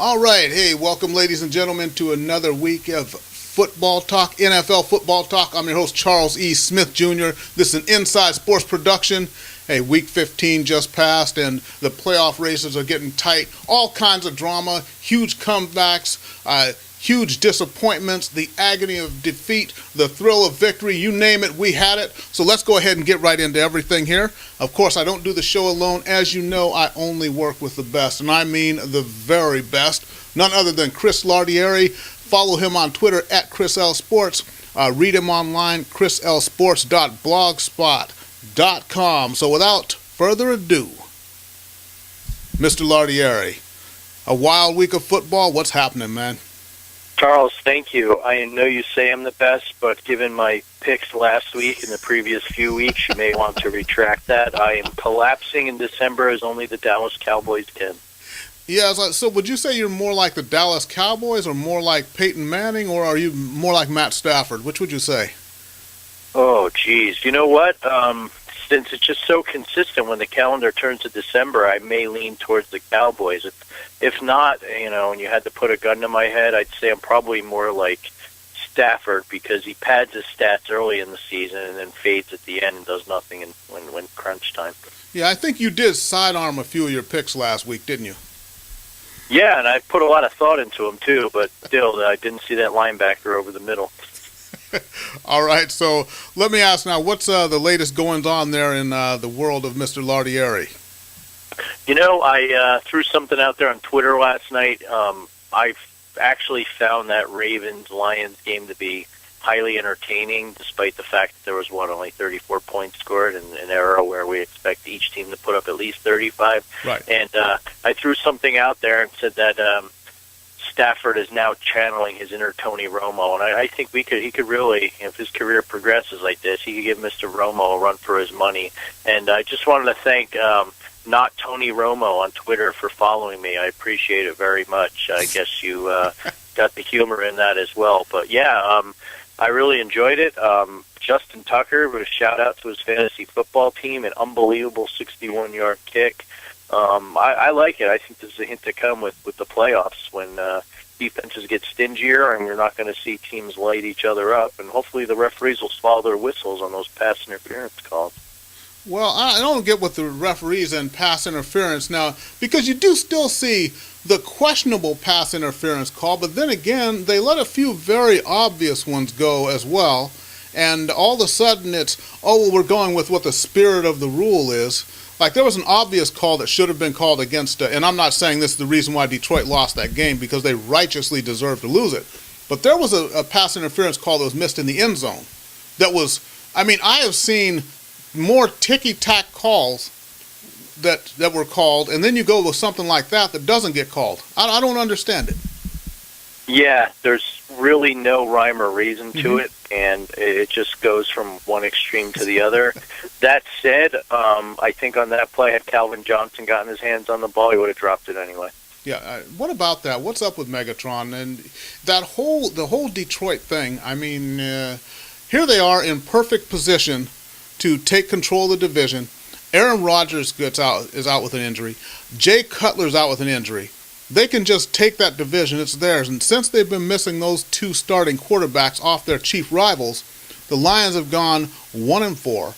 All right. Hey, welcome, ladies and gentlemen, to another week of football talk, NFL football talk. I'm your host, Charles E. Smith Jr. This is an Inside Sports production. Hey, week 15 just passed, and the playoff races are getting tight. All kinds of drama, huge comebacks, huge disappointments, the agony of defeat, the thrill of victory, you name it, we had it. So let's go ahead and get right into everything here. Of course, I don't do the show alone. As you know, I only work with the best, and I mean the very best. None other than Chris Lardieri. Follow him on Twitter at Chris L Sports. Read him online, chrislsports.blogspot.com. So without further ado, Mr. Lardieri, a wild week of football. What's happening, man? Charles, thank you. I know you say I'm the best, but given my picks last week and the previous few weeks, you may want to retract that. I am collapsing in December as only the Dallas Cowboys can. Yeah, so would you say you're more like the Dallas Cowboys or more like Peyton Manning, or are you more like Matt Stafford? Which would you say? Oh, geez. You know what? Since it's just so consistent when the calendar turns to December, I may lean towards the Cowboys. If not, and you had to put a gun to my head, I'd say I'm probably more like Stafford because he pads his stats early in the season and then fades at the end and does nothing when crunch time. Yeah, I think you did sidearm a few of your picks last week, didn't you? Yeah, and I put a lot of thought into them too, but still, I didn't see that linebacker over the middle. All right, so let me ask now, what's the latest goings on there in the world of Mr. Lardieri? I threw something out there on Twitter last night. I actually found that Ravens-Lions game to be highly entertaining, despite the fact that there was, only 34 points scored in an era where we expect each team to put up at least 35. Right. And I threw something out there and said that Stafford is now channeling his inner Tony Romo, and I think he could really, if his career progresses like this, he could give Mr. Romo a run for his money. And I just wanted to thank not Tony Romo on Twitter for following me. I appreciate it very much. I guess you got the humor in that as well. But yeah, I really enjoyed it. Justin Tucker, with a shout out to his fantasy football team, an unbelievable 61-yard kick. I like it. I think there's a hint to come with the playoffs when defenses get stingier and you're not going to see teams light each other up. And hopefully the referees will swallow their whistles on those pass interference calls. Well, I don't get with the referees and pass interference now, because you do still see the questionable pass interference call, but then again, they let a few very obvious ones go as well. And all of a sudden it's, we're going with what the spirit of the rule is. Like, there was an obvious call that should have been called against, and I'm not saying this is the reason why Detroit lost that game, because they righteously deserved to lose it. But there was a pass interference call that was missed in the end zone. That was, I have seen more ticky-tack calls that were called, and then you go with something like that doesn't get called. I don't understand it. Yeah, there's really no rhyme or reason to it, and it just goes from one extreme to the other. That said, I think on that play, had Calvin Johnson gotten his hands on the ball, he would have dropped it anyway. Yeah, what about that? What's up with Megatron and the whole Detroit thing? Here they are in perfect position to take control of the division. Aaron Rodgers is out with an injury. Jay Cutler's out with an injury. They can just take that division, it's theirs. And since they've been missing those two starting quarterbacks off their chief rivals, the Lions have gone 1-4.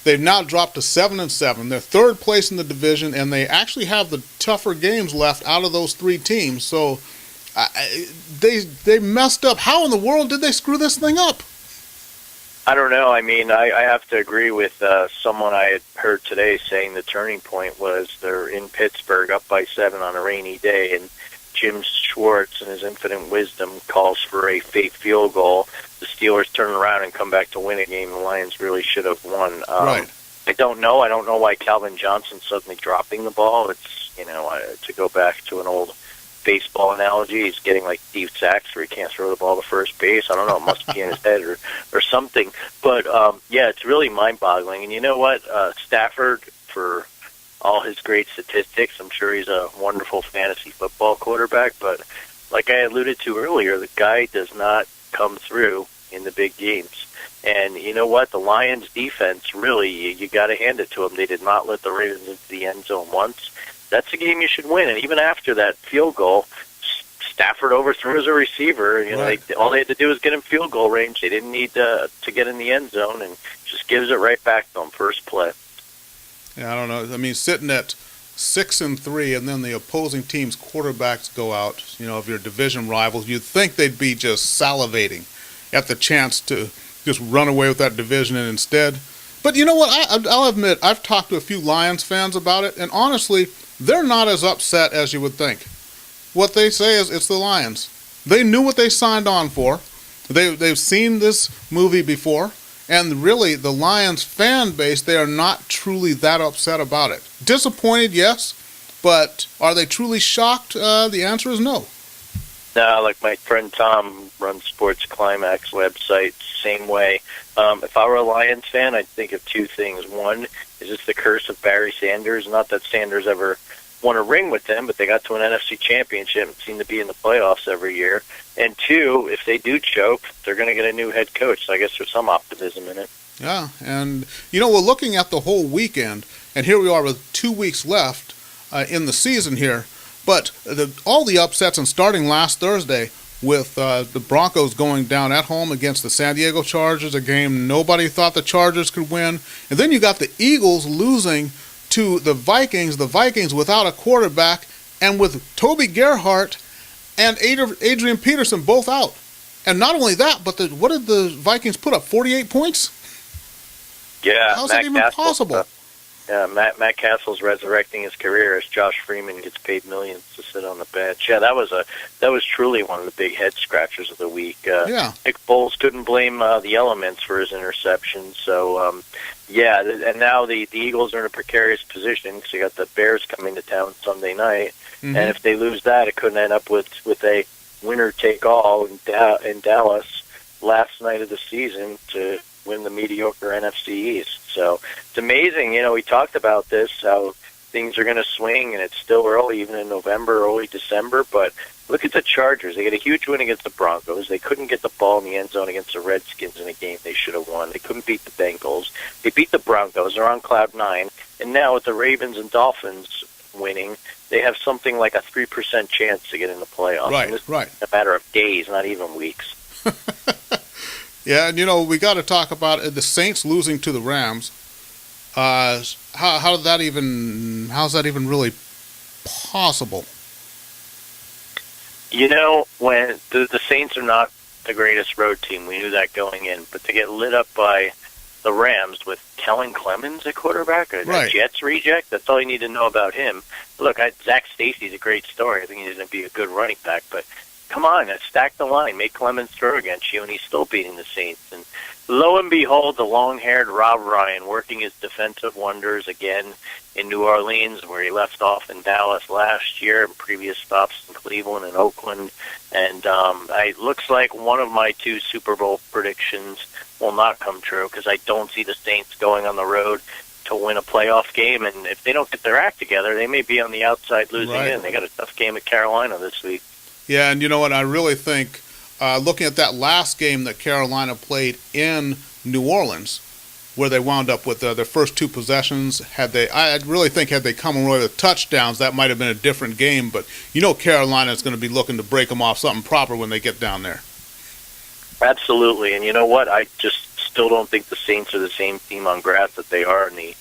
They've now dropped to 7-7. They're third place in the division, and they actually have the tougher games left out of those three teams. So they messed up. How in the world did they screw this thing up? I don't know. I have to agree with someone I had heard today saying the turning point was they're in Pittsburgh up by 7 on a rainy day, and Jim Schwartz, in his infinite wisdom, calls for a fake field goal. The Steelers turn around and come back to win a game the Lions really should have won. Right. I don't know. I don't know why Calvin Johnson's suddenly dropping the ball. It's, to go back to an old baseball analogy, he's getting like Steve Sachs where he can't throw the ball to first base. I don't know, it must be in his head or something. But yeah, it's really mind-boggling. And you know what? Stafford, for all his great statistics, I'm sure he's a wonderful fantasy football quarterback, but like I alluded to earlier, the guy does not come through in the big games. And you know what? The Lions' defense, really, you got to hand it to them. They did not let the Ravens into the end zone once. That's a game you should win. And even after that field goal, Stafford overthrew as a receiver. Right. All they had to do was get him field goal range. They didn't need to get in the end zone, and just gives it right back to him first play. Yeah, I don't know. I mean, sitting at 6-3, and then the opposing team's quarterbacks go out. Of your division rivals, you'd think they'd be just salivating at the chance to just run away with that division, and instead. But you know what? I'll admit, I've talked to a few Lions fans about it, and honestly, they're not as upset as you would think. What they say is it's the Lions. They knew what they signed on for. They've seen this movie before, and really, the Lions fan base, they are not truly that upset about it. Disappointed, yes, but are they truly shocked? The answer is no. No, like my friend Tom runs Sports Climax website, same way. If I were a Lions fan, I'd think of two things. One, is this the curse of Barry Sanders? Not that Sanders ever won a ring with them, but they got to an NFC championship and seem to be in the playoffs every year. And two, if they do choke, they're going to get a new head coach. So I guess there's some optimism in it. Yeah, and we're looking at the whole weekend, and here we are with 2 weeks left in the season here. But all the upsets, and starting last Thursday with the Broncos going down at home against the San Diego Chargers, a game nobody thought the Chargers could win. And then you got the Eagles losing to the Vikings without a quarterback, and with Toby Gerhart and Adrian Peterson both out. And not only that, but what did the Vikings put up, 48 points? Yeah. How's that even possible? Yeah, Matt Castle's resurrecting his career as Josh Freeman gets paid millions to sit on the bench. Yeah, that was truly one of the big head scratchers of the week. Yeah. Nick Foles couldn't blame the elements for his interception. So, and now the Eagles are in a precarious position because you got the Bears coming to town Sunday night, and if they lose that, it could end up with a winner take all in Dallas last night of the season to win the mediocre NFC East. So it's amazing. We talked about this, how things are going to swing, and it's still early, even in November, early December. But look at the Chargers. They get a huge win against the Broncos. They couldn't get the ball in the end zone against the Redskins in a game they should have won. They couldn't beat the Bengals. They beat the Broncos. They're on cloud nine. And now with the Ravens and Dolphins winning, they have something like a 3% chance to get in the playoffs. Right, and this right. is a matter of days, not even weeks. Yeah, and we got to talk about the Saints losing to the Rams. How's that even really possible? When the Saints are not the greatest road team, we knew that going in, but to get lit up by the Rams with Kellen Clemens at quarterback, a Jets reject, that's all you need to know about him. Look, Zach Stacy's a great story. I think he's going to be a good running back, but come on, stack the line, make Clemens throw against you, and he's still beating the Saints. And lo and behold, the long-haired Rob Ryan working his defensive wonders again in New Orleans, where he left off in Dallas last year, and previous stops in Cleveland and Oakland. And it looks like one of my two Super Bowl predictions will not come true, because I don't see the Saints going on the road to win a playoff game. And if they don't get their act together, they may be on the outside losing in. They got a tough game at Carolina this week. Yeah, and you know what? I really think, looking at that last game that Carolina played in New Orleans, where they wound up with their first two possessions, I really think had they come away with touchdowns, that might have been a different game. But Carolina is going to be looking to break them off something proper when they get down there. Absolutely, and you know what? I just still don't think the Saints are the same team on grass that they are in the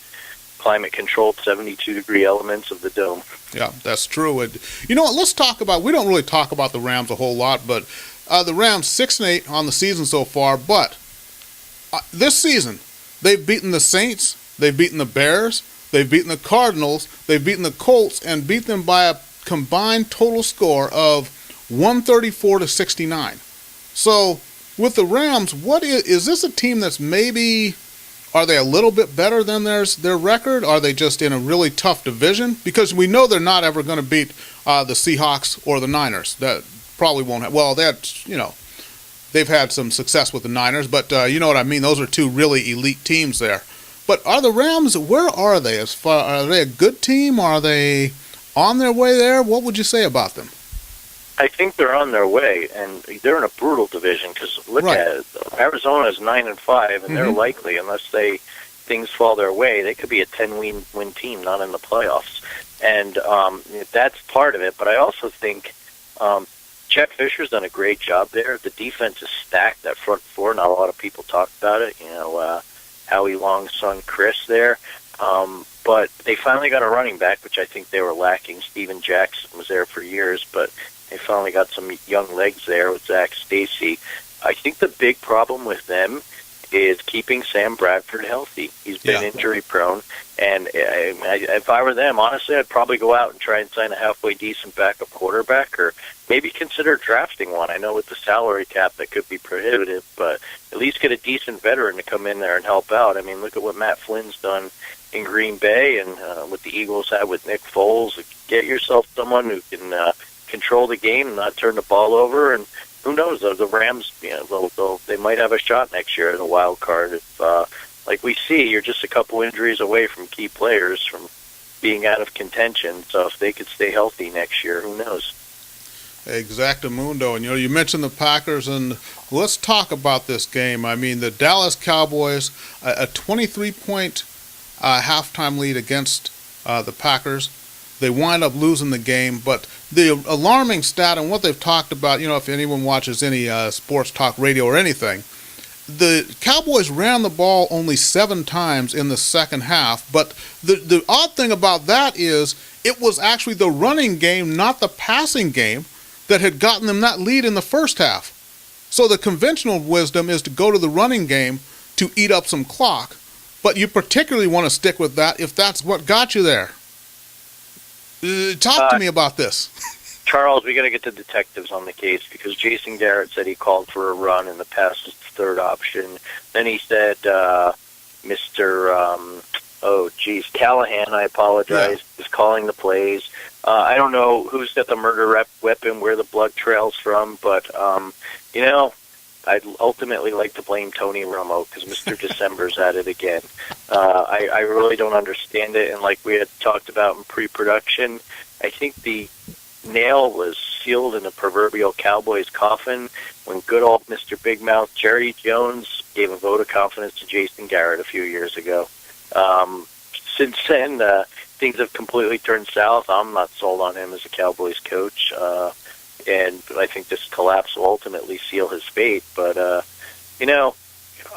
climate-controlled 72-degree elements of the dome. Yeah, that's true. And you know what? Let's talk about. We don't really talk about the Rams a whole lot, but the Rams 6-8 on the season so far. But this season, they've beaten the Saints, they've beaten the Bears, they've beaten the Cardinals, they've beaten the Colts, and beat them by a combined total score of 134-69. So with the Rams, what is this a team that's maybe? Are they a little bit better than their record? Are they just in a really tough division? Because we know they're not ever going to beat the Seahawks or the Niners. That probably won't have. Well, they've had some success with the Niners, but you know what I mean. Those are two really elite teams there. But are the Rams? Where are they? Are they a good team? Are they on their way there? What would you say about them? I think they're on their way, and they're in a brutal division because look at it. Arizona's 9-5, and they're likely, unless things fall their way, they could be a 10-win team, not in the playoffs. And that's part of it. But I also think Chet Fisher's done a great job there. The defense is stacked. That front four, not a lot of people talk about it. Howie Long's son Chris there. But they finally got a running back, which I think they were lacking. Steven Jackson was there for years, but they finally got some young legs there with Zach Stacy. I think the big problem with them is keeping Sam Bradford healthy. He's been injury prone, and if I were them, honestly, I'd probably go out and try and sign a halfway decent backup quarterback, or maybe consider drafting one. I know with the salary cap that could be prohibitive, but at least get a decent veteran to come in there and help out. I mean, look at what Matt Flynn's done in Green Bay, and what the Eagles had with Nick Foles. Get yourself someone who can control the game and not turn the ball over, and who knows? The Rams, they might have a shot next year in the wild card. If, like we see, you're just a couple injuries away from key players from being out of contention. So if they could stay healthy next year, who knows? Exactamundo. And you mentioned the Packers, and let's talk about this game. I mean, the Dallas Cowboys, a 23-point halftime lead against the Packers. They wind up losing the game, but the alarming stat and what they've talked about, if anyone watches any sports talk radio or anything, the Cowboys ran the ball only 7 times in the second half, but the odd thing about that is it was actually the running game, not the passing game, that had gotten them that lead in the first half. So the conventional wisdom is to go to the running game to eat up some clock, but you particularly want to stick with that if that's what got you there. Talk to me about this. Charles, we got to get the detectives on the case, because Jason Garrett said he called for a run and the pass was the third option. Then he said Callahan, I apologize, is calling the plays. I don't know who's got the murder weapon, where the blood trails from, but, I'd ultimately like to blame Tony Romo, because Mr. December's at it again. I really don't understand it, and like we had talked about in pre-production, I think the nail was sealed in the proverbial Cowboys coffin when good old Mr. Big Mouth Jerry Jones gave a vote of confidence to Jason Garrett a few years ago. Since then, things have completely turned south. I'm not sold on him as a Cowboys coach. And I think this collapse will ultimately seal his fate. But,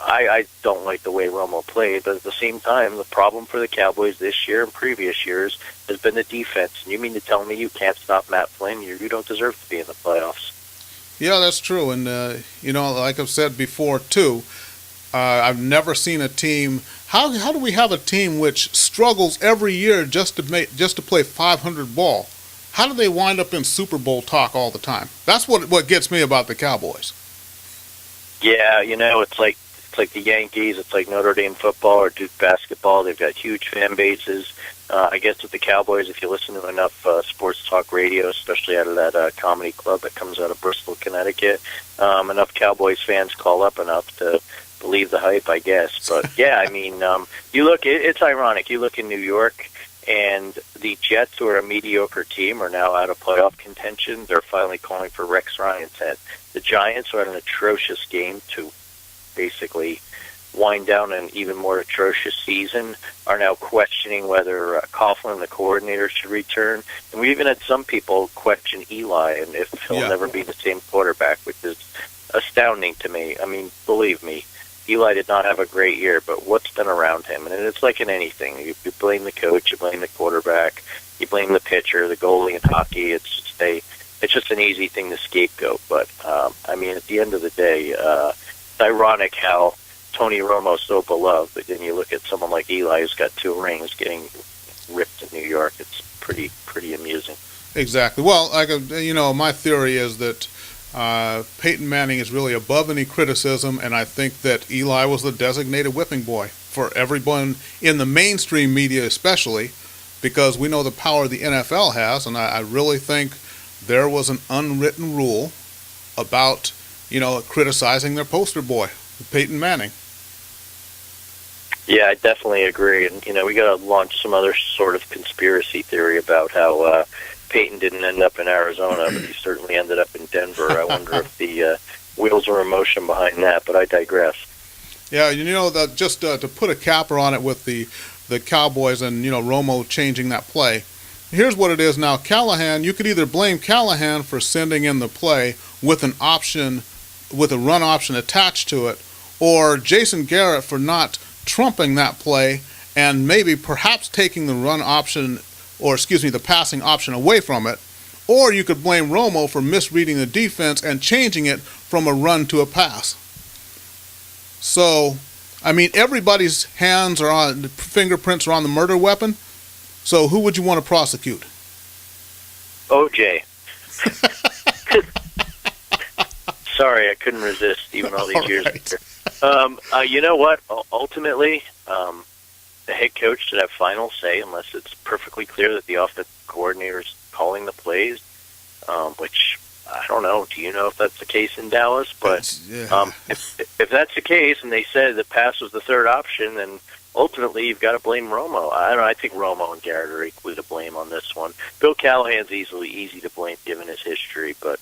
I don't like the way Romo played. But at the same time, the problem for the Cowboys this year and previous years has been the defense. And you mean to tell me you can't stop Matt Flynn? You don't deserve to be in the playoffs. Yeah, that's true. And, like I've said before, too, I've never seen a team. How do we have a team which struggles every year just to play 500 ball? How do they wind up in Super Bowl talk all the time? That's what gets me about the Cowboys. Yeah, it's like the Yankees, it's like Notre Dame football or Duke basketball. They've got huge fan bases. I guess with the Cowboys, if you listen to enough sports talk radio, especially out of that comedy club that comes out of Bristol, Connecticut, enough Cowboys fans call up enough to believe the hype, I guess. But yeah, I mean, it's ironic. You look in New York, and the Jets, who are a mediocre team, are now out of playoff contention. They're finally calling for Rex Ryan's head. The Giants, who had an atrocious game to basically wind down an even more atrocious season, are now questioning whether Coughlin, the coordinator, should return. And we even had some people question Eli and if he'll never be the same quarterback, which is astounding to me. I mean, believe me, Eli did not have a great year, but what's been around him? And it's like in anything. You blame the coach, you blame the quarterback, you blame the pitcher, the goalie in hockey. It's just an easy thing to scapegoat. But, I mean, at the end of the day, it's ironic how Tony Romo's so beloved, but then you look at someone like Eli who's got 2 rings getting ripped in New York. It's pretty amusing. Exactly. Well, my theory is that Peyton Manning is really above any criticism, and I think that Eli was the designated whipping boy for everyone in the mainstream media especially, because we know the power the NFL has, and I really think there was an unwritten rule about, criticizing their poster boy, Peyton Manning. Yeah, I definitely agree. And, we got to launch some other sort of conspiracy theory about how Peyton didn't end up in Arizona, but he certainly ended up in Denver. I wonder if the wheels are in motion behind that, but I digress. Yeah, just to put a capper on it with the Cowboys and, Romo changing that play, Here's what it is now. Callahan, you could either blame Callahan for sending in the play with an option, with a run option attached to it, or Jason Garrett for not trumping that play and maybe perhaps taking the run option, or excuse me, the passing option away from it. Or you could blame Romo for misreading the defense and changing it from a run to a pass. So, I mean, everybody's hands are on, fingerprints are on the murder weapon. So who would you want to prosecute? OJ. Sorry, I couldn't resist even all these years later. You know what? Ultimately, the head coach should have final say unless it's perfectly clear that the offensive coordinator is calling the plays, which I don't know. Do you know if that's the case in Dallas? But if that's the case and they said the pass was the third option, then ultimately you've got to blame Romo. I don't know. I think Romo and Garrett are equally to blame on this one. Bill Callahan's easy to blame given his history, but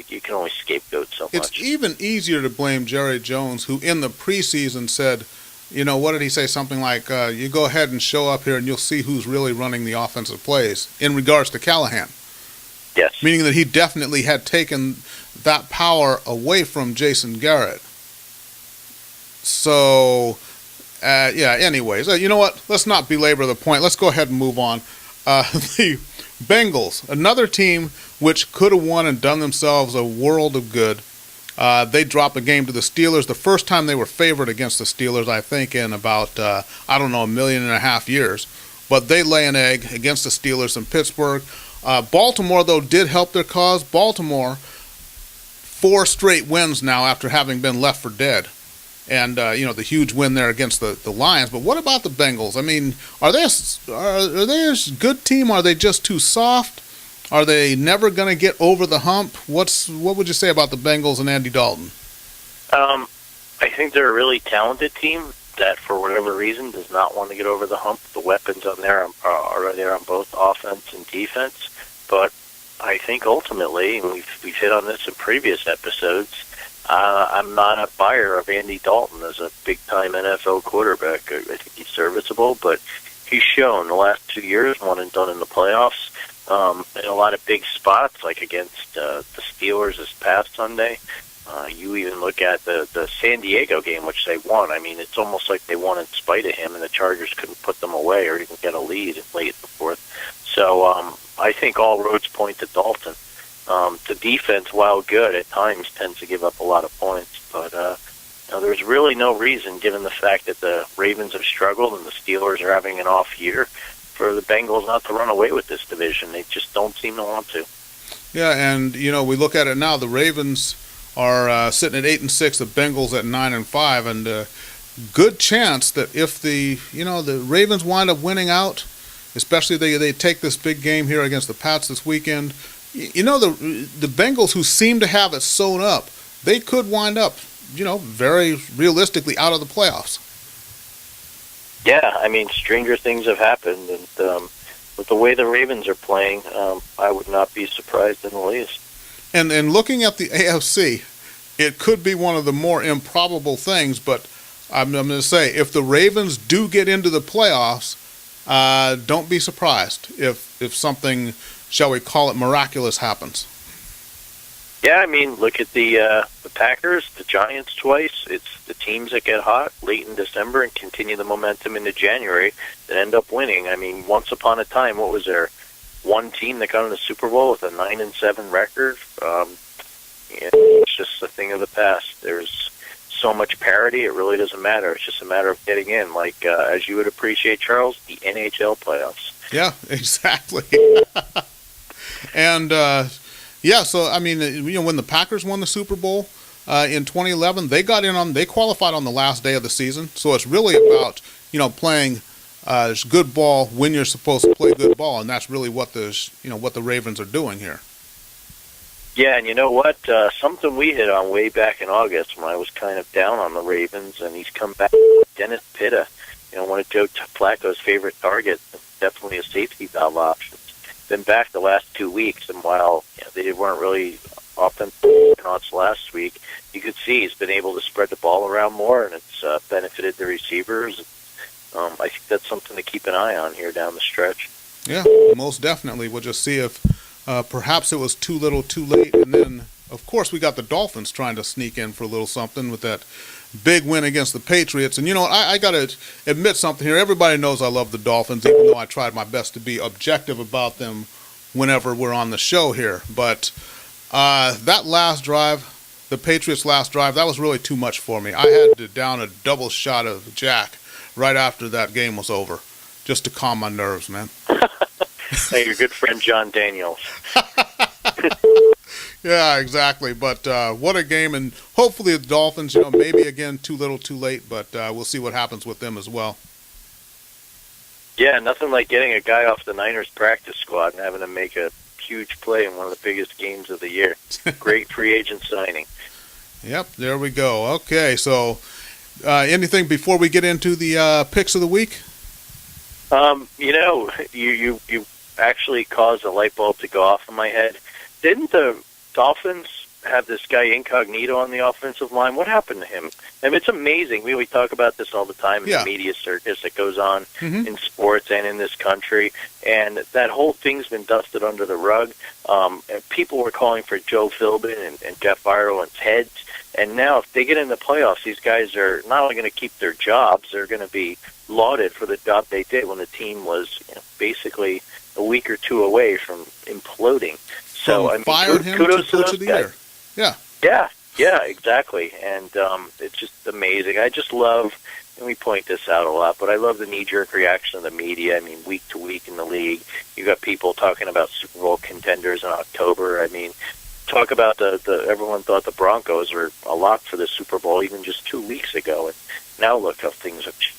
you can only scapegoat so much. It's even easier to blame Jerry Jones, who in the preseason said, what did he say? Something like, you go ahead and show up here and you'll see who's really running the offensive plays in regards to Callahan. Yes. Meaning that he definitely had taken that power away from Jason Garrett. So, anyways, you know what? Let's not belabor the point. Let's go ahead and move on. The Bengals, another team which could have won and done themselves a world of good. They dropped a game to the Steelers. The first time they were favored against the Steelers, I think, in about, 1.5 million years. But they lay an egg against the Steelers in Pittsburgh. Baltimore, though, did help their cause. Baltimore, 4 straight wins now after having been left for dead. And, the huge win there against the Lions. But what about the Bengals? I mean, are they a good team? Are they just too soft? Are they never going to get over the hump? What would you say about the Bengals and Andy Dalton? I think they're a really talented team that, for whatever reason, does not want to get over the hump. The weapons on there are there on both offense and defense. But I think ultimately, and we've hit on this in previous episodes, I'm not a buyer of Andy Dalton as a big-time NFL quarterback. I think he's serviceable, but he's shown the last 2 years, one and done in the playoffs, in a lot of big spots, like against the Steelers this past Sunday. You even look at the San Diego game, which they won. I mean, it's almost like they won in spite of him, and the Chargers couldn't put them away or even get a lead late in the fourth. So I think all roads point to Dalton. The defense, while good at times, tends to give up a lot of points. But there's really no reason, given the fact that the Ravens have struggled and the Steelers are having an off year, for the Bengals not to run away with this division. They just don't seem to want to. Yeah, and, we look at it now. The Ravens are sitting at 8-6, the Bengals at 9-5, and good chance that if the Ravens wind up winning out, especially they take this big game here against the Pats this weekend, the Bengals, who seem to have it sewn up, they could wind up, very realistically out of the playoffs. Yeah, I mean, stranger things have happened, and with the way the Ravens are playing, I would not be surprised in the least. And looking at the AFC, it could be one of the more improbable things, but I'm going to say, if the Ravens do get into the playoffs, don't be surprised if something, shall we call it, miraculous happens. Yeah, I mean, look at the Packers, the Giants twice. It's the teams that get hot late in December and continue the momentum into January that end up winning. I mean, once upon a time, what was there? One team that got in the Super Bowl with a 9-7 record. It's just a thing of the past. There's so much parity, it really doesn't matter. It's just a matter of getting in, like, as you would appreciate, Charles, the NHL playoffs. Yeah, exactly. And, so, I mean, when the Packers won the Super Bowl in 2011, they qualified on the last day of the season. So it's really about, playing good ball when you're supposed to play good ball, and that's really what the Ravens are doing here. Yeah, and you know what? Something we hit on way back in August when I was kind of down on the Ravens, and he's come back. Dennis Pitta, one of Joe Flacco's favorite targets, definitely a safety valve option. Been back the last 2 weeks, and while they weren't really offensive last week, you could see he's been able to spread the ball around more, and it's benefited the receivers. I think that's something to keep an eye on here down the stretch. Yeah, most definitely. We'll just see if perhaps it was too little too late. And then, of course, we got the Dolphins trying to sneak in for a little something with that big win against the Patriots. And, I got to admit something here. Everybody knows I love the Dolphins, even though I tried my best to be objective about them whenever we're on the show here. But that last drive, the Patriots' last drive, that was really too much for me. I had to down a double shot of Jack right after that game was over, just to calm my nerves, man. Hey, your good friend John Daniels. Yeah, exactly. But what a game, and hopefully the Dolphins, maybe again too little too late, but we'll see what happens with them as well. Yeah, nothing like getting a guy off the Niners practice squad and having him make a huge play in one of the biggest games of the year. Great free agent signing. Yep, there we go. Okay, so anything before we get into the picks of the week? You actually caused a light bulb to go off in my head. Didn't the Dolphins have this guy Incognito on the offensive line? What happened to him? I mean, it's amazing. We talk about this all the time in the media circus that goes on in sports and in this country, and that whole thing's been dusted under the rug. And people were calling for Joe Philbin and Jeff Ireland's heads, and now if they get in the playoffs, these guys are not only going to keep their jobs, they're going to be lauded for the job they did when the team was basically a week or two away from imploding. So, fired him to Coach of the Year. Yeah, exactly. And it's just amazing. I just love, and we point this out a lot, but I love the knee-jerk reaction of the media. I mean, week to week in the league, you got people talking about Super Bowl contenders in October. I mean, talk about everyone thought the Broncos were a lock for the Super Bowl even just 2 weeks ago, and now look how things have changed.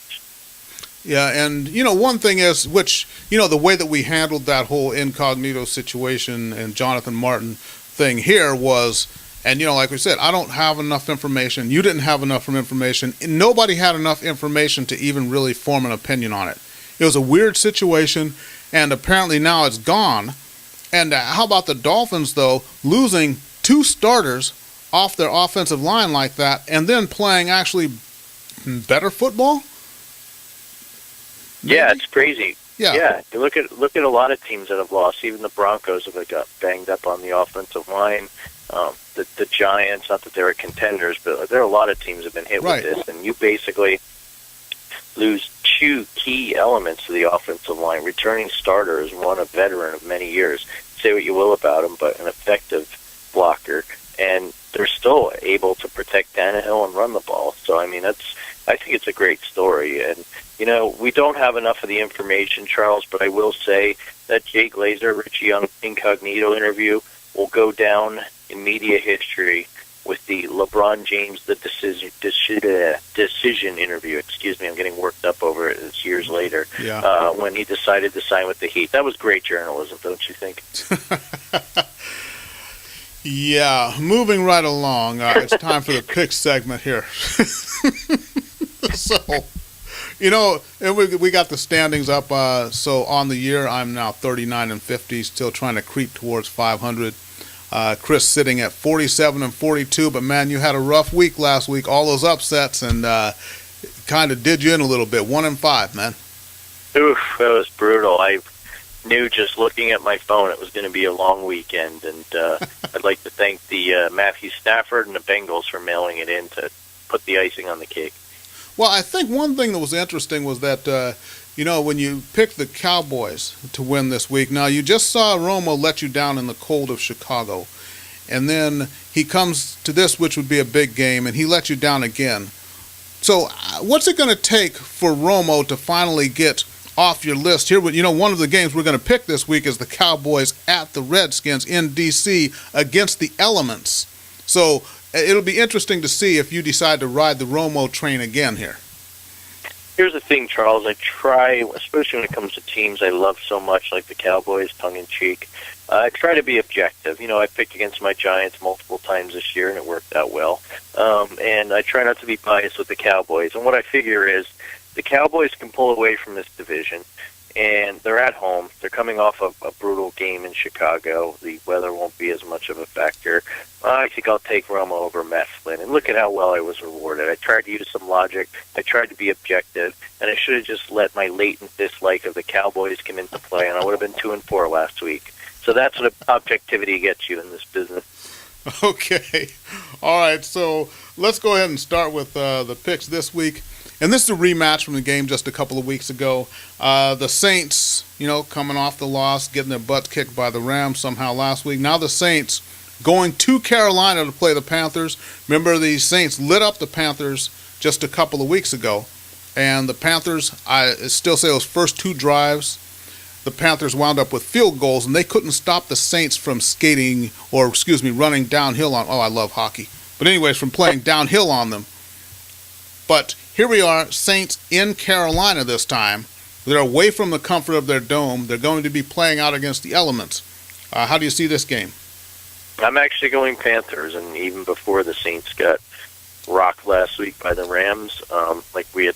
Yeah, and, one thing is, which, the way that we handled that whole Incognito situation and Jonathan Martin thing here was, and, like we said, I don't have enough information. You didn't have enough information. Nobody had enough information to even really form an opinion on it. It was a weird situation, and apparently now it's gone. And how about the Dolphins, though, losing 2 starters off their offensive line like that and then playing actually better football? Maybe? Yeah, it's crazy. Yeah, you look at a lot of teams that have lost. Even the Broncos have got banged up on the offensive line. The Giants, not that they were contenders, but there are a lot of teams that have been hit with this, and you basically lose 2 key elements to the offensive line. Returning starter is one, a veteran of many years. Say what you will about him, but an effective blocker, and they're still able to protect Tannehill and run the ball. So, I mean, I think it's a great story, and we don't have enough of the information, Charles, but I will say that Jay Glazer, Richie Young Incognito interview will go down in media history with the LeBron James decision interview. Excuse me, I'm getting worked up over it. It's years later. Yeah. When he decided to sign with the Heat. That was great journalism, don't you think? Yeah, moving right along. It's time for the pick segment here. So, and we got the standings up. So on the year, I'm now 39-50, still trying to creep towards 500. Chris sitting at 47-42, but man, you had a rough week last week. All those upsets and kind of did you in a little bit. 1-5, man. Oof, that was brutal. I knew just looking at my phone it was going to be a long weekend, and I'd like to thank the Matthew Stafford and the Bengals for mailing it in to put the icing on the cake. Well, I think one thing that was interesting was that, when you picked the Cowboys to win this week, now you just saw Romo let you down in the cold of Chicago. And then he comes to this, which would be a big game, and he let you down again. So what's it going to take for Romo to finally get off your list here? One of the games we're going to pick this week is the Cowboys at the Redskins in D.C. against the Elements. So it'll be interesting to see if you decide to ride the Romo train again here. Here's the thing, Charles. I try, especially when it comes to teams I love so much, like the Cowboys, tongue-in-cheek, I try to be objective. I picked against my Giants multiple times this year, and it worked out well. And I try not to be biased with the Cowboys. And what I figure is the Cowboys can pull away from this division. and they're at home. They're coming off a brutal game in Chicago. The weather won't be as much of a factor. I think I'll take Romo over Matt Flynn. And look at how well I was rewarded. I tried to use some logic. I tried to be objective, and I should have just let my latent dislike of the Cowboys come into play, and I would have been 2-4 last week. So that's what objectivity gets you in this business. Okay. All right, so let's go ahead and start with the picks this week. And this is a rematch from the game just a couple of weeks ago. The Saints, coming off the loss, getting their butts kicked by the Rams somehow last week. Now the Saints going to Carolina to play the Panthers. Remember, the Saints lit up the Panthers just a couple of weeks ago. And the Panthers, I still say those first two drives, the Panthers wound up with field goals, and they couldn't stop the Saints from running downhill on, I love hockey. But anyways, from playing downhill on them. But here we are, Saints in Carolina this time. They're away from the comfort of their dome. They're going to be playing out against the elements. How do you see this game? I'm actually going Panthers, and even before the Saints got rocked last week by the Rams, like we had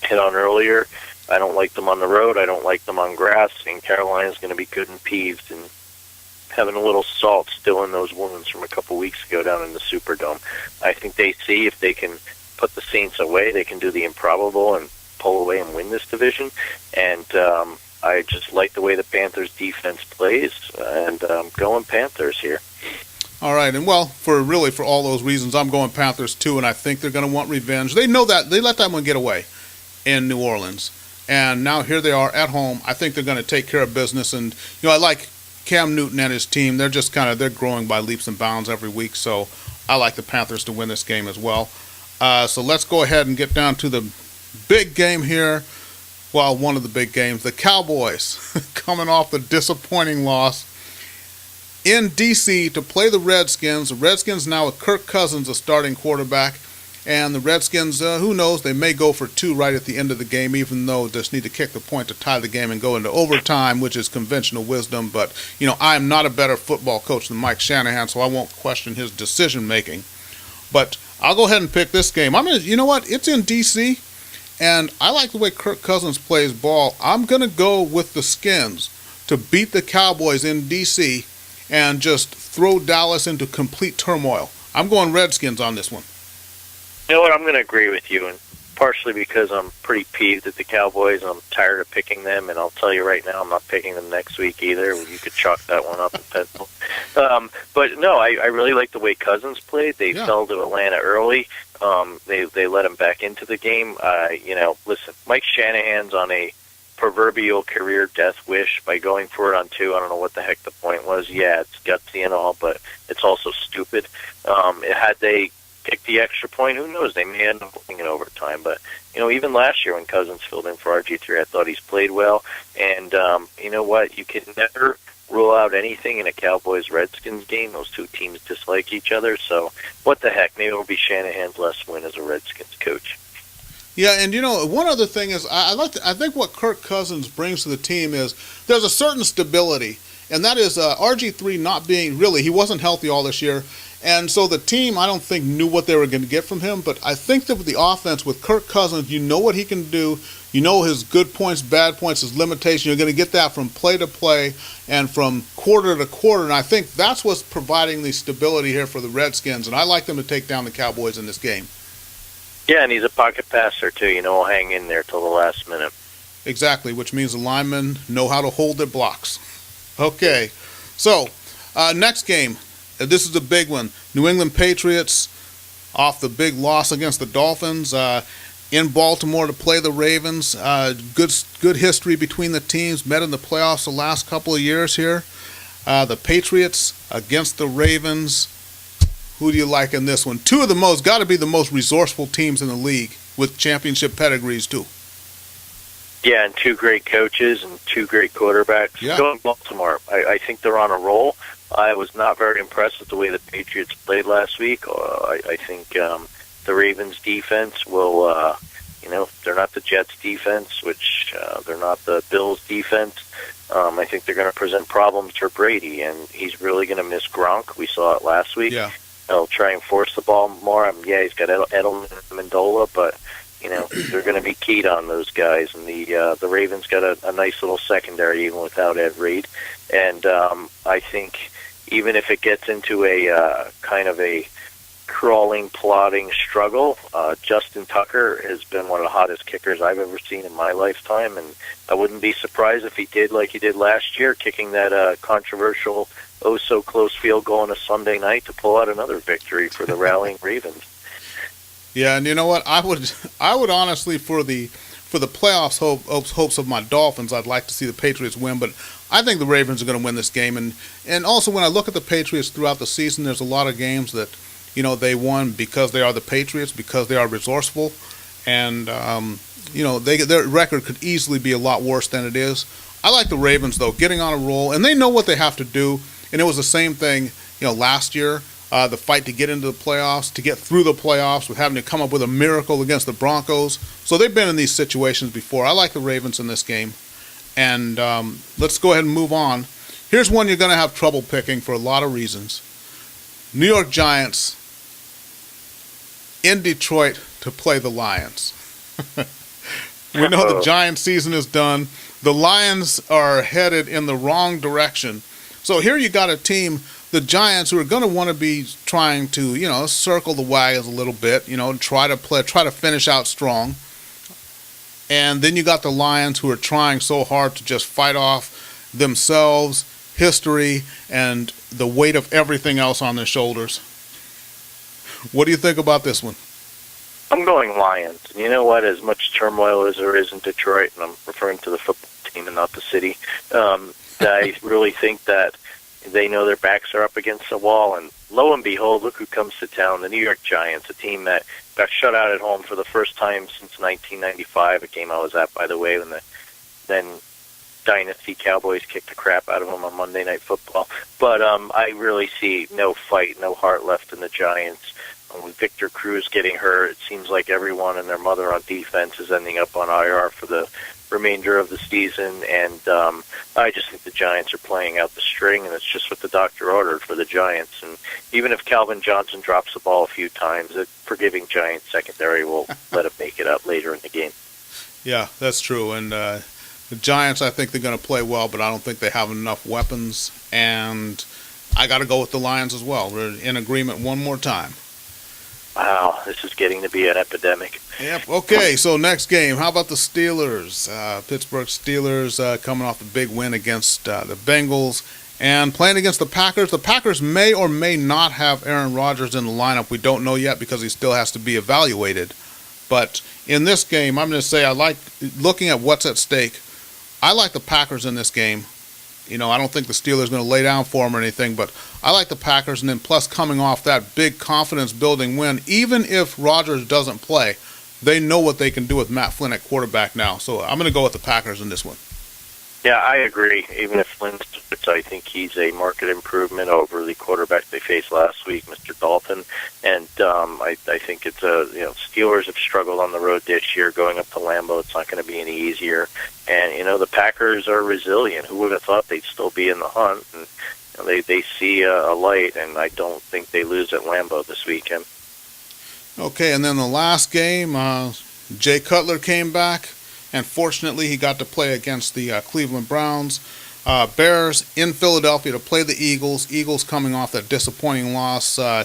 hit on earlier, I don't like them on the road. I don't like them on grass, and Carolina's going to be good and peeved and having a little salt still in those wounds from a couple weeks ago down in the Superdome. I think they see if they can put the Saints away, they can do the improbable and pull away and win this division. And I just like the way the Panthers defense plays, and I'm going Panthers here. All right, and for all those reasons, I'm going Panthers too, and I think they're going to want revenge. They know that. They let that one get away in New Orleans. And now here they are at home. I think they're going to take care of business. And, I like Cam Newton and his team. They're just they're growing by leaps and bounds every week. So I like the Panthers to win this game as well. So let's go ahead and get down to the big game here. Well, one of the big games. The Cowboys coming off the disappointing loss in D.C. to play the Redskins. The Redskins now with Kirk Cousins, a starting quarterback. And the Redskins, who knows, they may go for two right at the end of the game, even though they just need to kick the point to tie the game and go into overtime, which is conventional wisdom. But, I am not a better football coach than Mike Shanahan, so I won't question his decision-making. But I'll go ahead and pick this game. You know what? It's in D.C., and I like the way Kirk Cousins plays ball. I'm going to go with the Skins to beat the Cowboys in D.C. and just throw Dallas into complete turmoil. I'm going Redskins on this one. You know what? I'm going to agree with you, and partially because I'm pretty peeved at the Cowboys, and I'm tired of picking them, and I'll tell you right now, I'm not picking them next week either. You could chalk that one up in pencil. But no, I really like the way Cousins played. They fell to Atlanta early. They let him back into the game. Listen, Mike Shanahan's on a proverbial career death wish by going for it on two. I don't know what the heck the point was. Yeah, it's gutsy and all, but it's also stupid. Had they pick the extra point, who knows? They may end up winning in overtime. But, even last year when Cousins filled in for RG3, I thought he's played well. And you know what? You can never rule out anything in a Cowboys-Redskins game. Those two teams dislike each other. So what the heck? Maybe it'll be Shanahan's last win as a Redskins coach. Yeah, and one other thing is I think what Kirk Cousins brings to the team is there's a certain stability, and that is RG3 not being he wasn't healthy all this year. And so the team, I don't think, knew what they were going to get from him. But I think that with the offense, with Kirk Cousins, you know what he can do. You know his good points, bad points, his limitations. You're going to get that from play to play and from quarter to quarter. And I think that's what's providing the stability here for the Redskins. And I like them to take down the Cowboys in this game. Yeah, and he's a pocket passer, too. He'll hang in there till the last minute. Exactly, which means the linemen know how to hold their blocks. Okay, so next game. This is a big one. New England Patriots off the big loss against the Dolphins in Baltimore to play the Ravens. Good history between the teams. Met in the playoffs the last couple of years here. The Patriots against the Ravens. Who do you like in this one? Got to be the most resourceful teams in the league with championship pedigrees too. Yeah, and two great coaches and two great quarterbacks. Yeah. Going Baltimore, I think they're on a roll. I was not very impressed with the way the Patriots played last week. I think the Ravens' defense will, they're not the Jets' defense, which they're not the Bills' defense. I think they're going to present problems for Brady, and he's really going to miss Gronk. We saw it last week. Yeah. He'll try and force the ball more. He's got Edelman and Amendola, but they're going to be keyed on those guys, and the Ravens got a nice little secondary even without Ed Reed, and I think even if it gets into a kind of a crawling, plodding struggle, Justin Tucker has been one of the hottest kickers I've ever seen in my lifetime, and I wouldn't be surprised if he did like he did last year, kicking that controversial oh-so-close field goal on a Sunday night to pull out another victory for the rallying Ravens. Yeah, and you know what? I would honestly, for the playoffs hopes of my Dolphins, I'd like to see the Patriots win, but I think the Ravens are going to win this game. And also, when I look at the Patriots throughout the season, there's a lot of games that they won because they are the Patriots, because they are resourceful, and their record could easily be a lot worse than it is. I like the Ravens though, getting on a roll, and they know what they have to do. And it was the same thing, last year. The fight to get into the playoffs, to get through the playoffs, with having to come up with a miracle against the Broncos. So they've been in these situations before. I like the Ravens in this game. And let's go ahead and move on. Here's one you're going to have trouble picking for a lot of reasons. New York Giants in Detroit to play the Lions. We know the Giants season is done. The Lions are headed in the wrong direction. So here you got a team, the Giants, who are going to want to be trying to, circle the wagons a little bit, try to finish out strong. And then you got the Lions, who are trying so hard to just fight off themselves, history, and the weight of everything else on their shoulders. What do you think about this one? I'm going Lions. And you know what? As much turmoil as there is in Detroit, and I'm referring to the football team and not the city, I really think that they know their backs are up against the wall, and lo and behold, look who comes to town, the New York Giants, a team that got shut out at home for the first time since 1995, a game I was at, by the way, when the then dynasty Cowboys kicked the crap out of them on Monday Night Football. But I really see no fight, no heart left in the Giants. With Victor Cruz getting hurt, it seems like everyone and their mother on defense is ending up on IR for the remainder of the season, and I just think the Giants are playing out the string, and it's just what the doctor ordered for the Giants. And even if Calvin Johnson drops the ball a few times, a forgiving Giants secondary will let him make it up later in the game. Yeah, that's true. And the Giants, I think they're going to play well, but I don't think they have enough weapons. And I got to go with the Lions as well. We're in agreement one more time. Wow, this is getting to be an epidemic. Yep. Okay, so next game. How about the Steelers? Pittsburgh Steelers coming off a big win against the Bengals and playing against the Packers. The Packers may or may not have Aaron Rodgers in the lineup. We don't know yet because he still has to be evaluated. But in this game, I'm going to say I like looking at what's at stake. I like the Packers in this game. I don't think the Steelers are going to lay down for them or anything, but I like the Packers, and then plus coming off that big confidence-building win, even if Rodgers doesn't play, they know what they can do with Matt Flynn at quarterback now. So I'm going to go with the Packers in this one. Yeah, I agree. Even if Flynn starts, I think he's a market improvement over the quarterback they faced last week, Mr. Dalton. And I think it's Steelers have struggled on the road this year going up to Lambeau. It's not going to be any easier. And, the Packers are resilient. Who would have thought they'd still be in the hunt? And they see a light, and I don't think they lose at Lambeau this weekend. Okay, and then the last game, Jay Cutler came back. And fortunately, he got to play against the Cleveland Browns. Bears in Philadelphia to play the Eagles. Eagles coming off that disappointing loss. I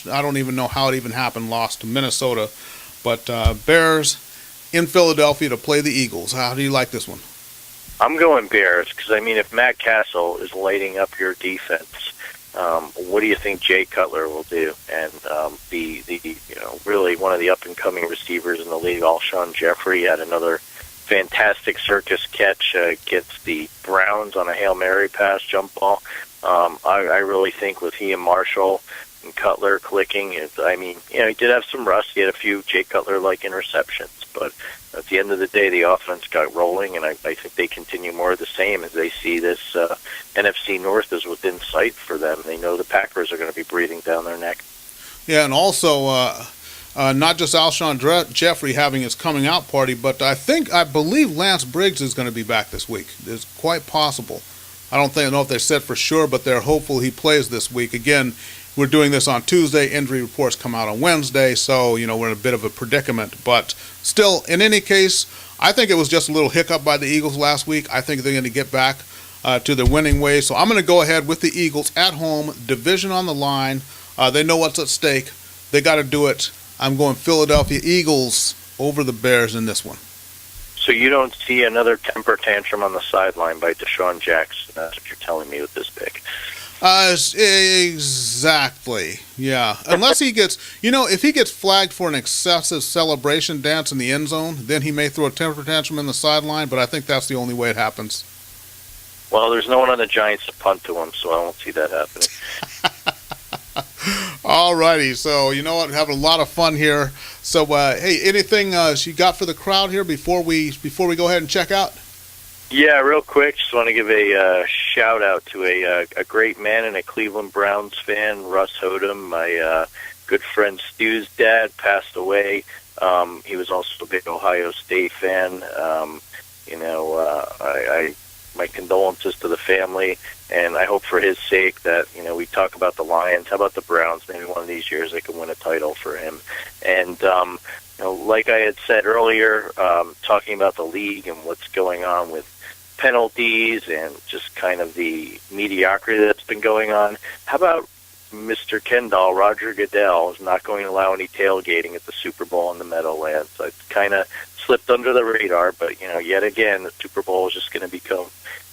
don't even know how it even happened, lost to Minnesota. But Bears in Philadelphia to play the Eagles. How do you like this one? I'm going Bears because, if Matt Castle is lighting up your defense, what do you think Jay Cutler will do? And be really one of the up-and-coming receivers in the league, Alshon Jeffrey, had another fantastic circus catch against the Browns on a Hail Mary pass jump ball. I really think with he and Marshall and Cutler clicking, he did have some rust. He had a few Jay Cutler-like interceptions, but at the end of the day, the offense got rolling, and I think they continue more of the same as they see this NFC North is within sight for them. They know the Packers are going to be breathing down their neck. Yeah, and also not just Alshon Jeffrey having his coming out party, but I believe Lance Briggs is going to be back this week. It's quite possible. I don't know if they said for sure, but they're hopeful he plays this week. Again, we're doing this on Tuesday. Injury reports come out on Wednesday, so we're in a bit of a predicament. But still, in any case, I think it was just a little hiccup by the Eagles last week. I think they're going to get back to their winning ways. So I'm going to go ahead with the Eagles at home, division on the line. They know what's at stake. They got to do it. I'm going Philadelphia Eagles over the Bears in this one. So you don't see another temper tantrum on the sideline by Deshaun Jackson. That's what you're telling me with this pick. Exactly. Yeah. Unless he gets, if he gets flagged for an excessive celebration dance in the end zone, then he may throw a temper tantrum in the sideline, but I think that's the only way it happens. Well, there's no one on the Giants to punt to him, so I won't see that happening. All righty. So, you know what? Having a lot of fun here. So, hey, anything you got for the crowd here before we go ahead and check out? Yeah, real quick, just want to give a shout-out to a great man and a Cleveland Browns fan, Russ Hodem. My good friend Stu's dad passed away. He was also a big Ohio State fan. My condolences to the family, and I hope for his sake that, we talk about the Lions. How about the Browns? Maybe one of these years they can win a title for him. And, like I had said earlier, talking about the league and what's going on with penalties and just kind of the mediocrity that's been going on, how about Mr. Kendall, Roger Goodell, is not going to allow any tailgating at the Super Bowl in the Meadowlands? So it's kind of slipped under the radar, but, yet again, the Super Bowl is just going to become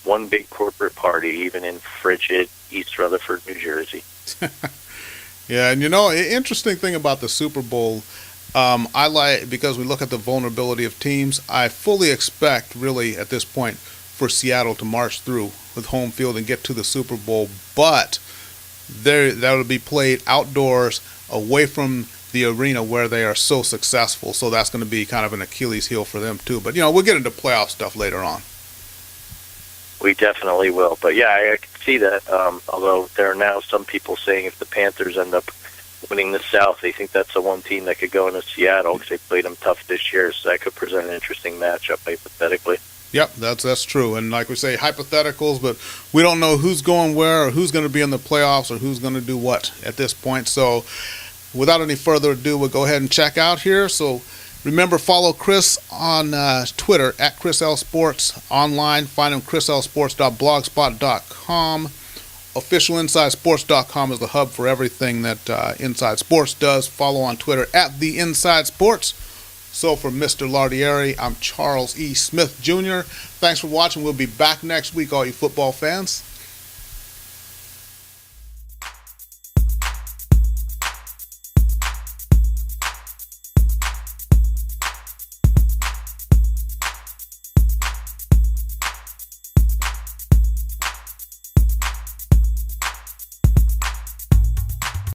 one big corporate party, even in frigid East Rutherford, New Jersey. Yeah, and interesting thing about the Super Bowl, I like, because we look at the vulnerability of teams, I fully expect, really, at this point, for Seattle to march through with home field and get to the Super Bowl, but that will be played outdoors, away from the arena where they are so successful, so that's going to be kind of an Achilles heel for them too. But we'll get into playoff stuff later on. We definitely will. But yeah, I can see that. Although there are now some people saying if the Panthers end up winning the South, they think that's the one team that could go into Seattle because they played them tough this year. So that could present an interesting matchup, hypothetically. Yep, that's true. And like we say, hypotheticals, but we don't know who's going where or who's going to be in the playoffs or who's going to do what at this point. So without any further ado, we'll go ahead and check out here. So remember, follow Chris on Twitter at Chris L Sports. Online, find him chrislsports.blogspot.com. OfficialInsideSports.com is the hub for everything that Inside Sports does. Follow on Twitter at The Inside Sports. So for Mr. Lardieri, I'm Charles E. Smith Jr. Thanks for watching. We'll be back next week, all you football fans.